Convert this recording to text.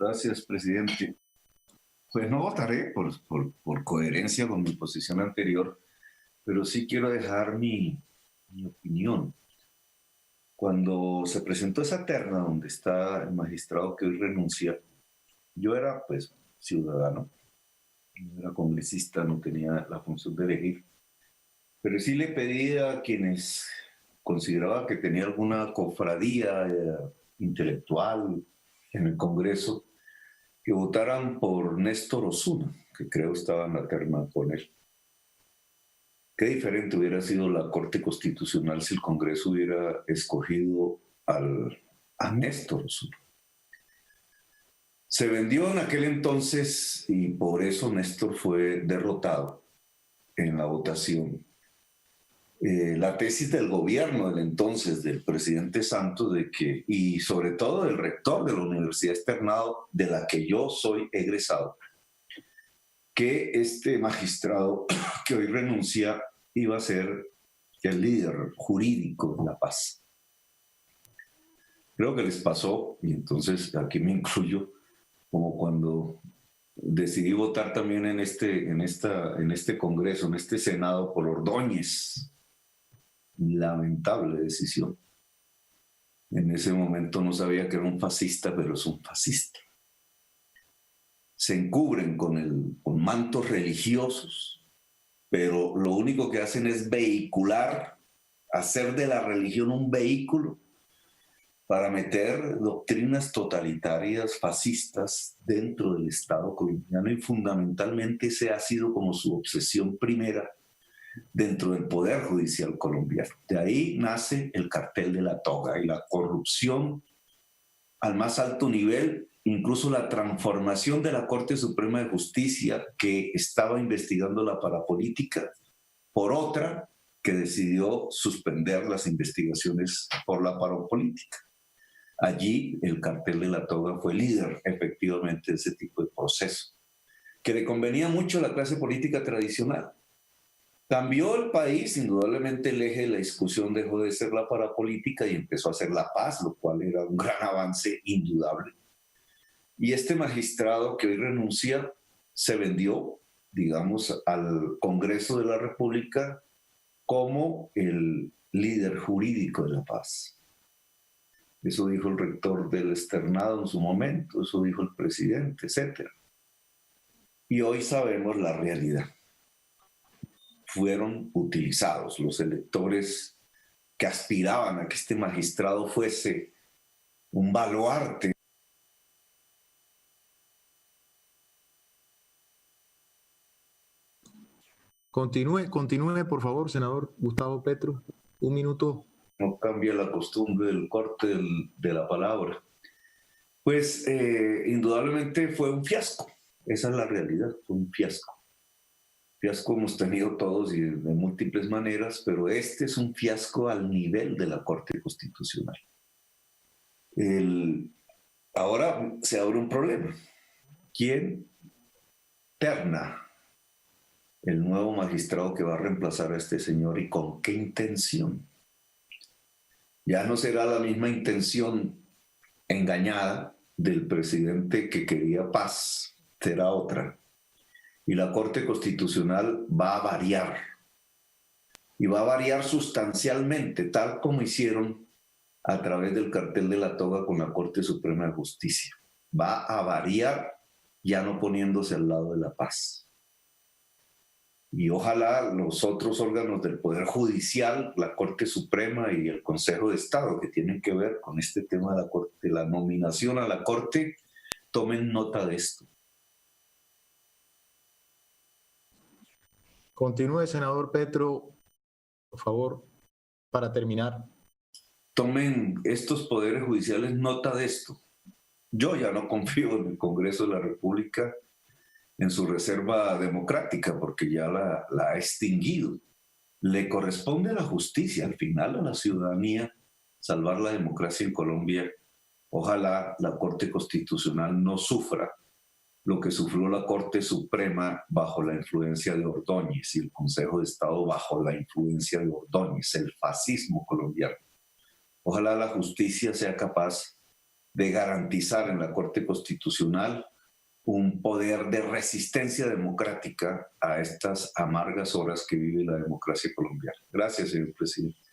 Gracias, presidente. Pues no votaré por coherencia con mi posición anterior, pero sí quiero dejar mi opinión. Cuando se presentó esa terna donde está el magistrado que hoy renuncia, yo era pues ciudadano, no era congresista, no tenía la función de elegir, pero sí le pedí a quienes consideraba que tenía alguna cofradía intelectual en el Congreso que votaran por Néstor Osuna, que creo estaba en la terna con él. Qué diferente hubiera sido la Corte Constitucional si el Congreso hubiera escogido a Néstor Osuna. Se vendió en aquel entonces y por eso Néstor fue derrotado en la votación. La tesis del gobierno del entonces, del presidente Santos, y sobre todo del rector de la Universidad Externado, de la que yo soy egresado, que este magistrado que hoy renuncia iba a ser el líder jurídico de la paz. Creo que les pasó, y entonces aquí me incluyo, como cuando decidí votar también en este Congreso, en este Senado, por Ordóñez. Lamentable decisión. En ese momento no sabía que era un fascista, pero es un fascista. Se encubren con mantos religiosos, pero lo único que hacen es vehicular, hacer de la religión un vehículo para meter doctrinas totalitarias, fascistas, dentro del Estado colombiano, y fundamentalmente esa ha sido como su obsesión primera dentro del Poder Judicial colombiano. De ahí nace el cartel de la toga y la corrupción al más alto nivel, incluso la transformación de la Corte Suprema de Justicia, que estaba investigando la parapolítica, por otra que decidió suspender las investigaciones por la parapolítica. Allí el cartel de la toga fue líder efectivamente de ese tipo de proceso, que le convenía mucho a la clase política tradicional. Cambió el país, indudablemente el eje de la discusión dejó de ser la parapolítica y empezó a ser la paz, lo cual era un gran avance indudable. Y este magistrado que hoy renuncia se vendió, digamos, al Congreso de la República como el líder jurídico de la paz. Eso dijo el rector del Externado en su momento, eso dijo el presidente, etc. Y hoy sabemos la realidad. Fueron utilizados los electores que aspiraban a que este magistrado fuese un baluarte. Continúe, por favor, senador Gustavo Petro. Un minuto. No cambia la costumbre del corte de la palabra. Pues indudablemente fue un fiasco. Esa es la realidad, fue un fiasco. Fiasco hemos tenido todos y de múltiples maneras, pero este es un fiasco al nivel de la Corte Constitucional. Ahora se abre un problema. ¿Quién terna el nuevo magistrado que va a reemplazar a este señor y con qué intención? Ya no será la misma intención engañada del presidente que quería paz, será otra. Y la Corte Constitucional va a variar. Y va a variar sustancialmente, tal como hicieron a través del cartel de la toga con la Corte Suprema de Justicia. Va a variar, ya no poniéndose al lado de la paz. Y ojalá los otros órganos del Poder Judicial, la Corte Suprema y el Consejo de Estado, que tienen que ver con este tema de la nominación a la Corte, tomen nota de esto. Continúe, senador Petro, por favor, para terminar. Tomen estos poderes judiciales nota de esto. Yo ya no confío en el Congreso de la República, en su reserva democrática, porque ya la ha extinguido. Le corresponde a la justicia, al final a la ciudadanía, salvar la democracia en Colombia. Ojalá la Corte Constitucional no sufra lo que sufrió la Corte Suprema bajo la influencia de Ordóñez y el Consejo de Estado bajo la influencia de Ordóñez, el fascismo colombiano. Ojalá la justicia sea capaz de garantizar en la Corte Constitucional un poder de resistencia democrática a estas amargas horas que vive la democracia colombiana. Gracias, señor presidente.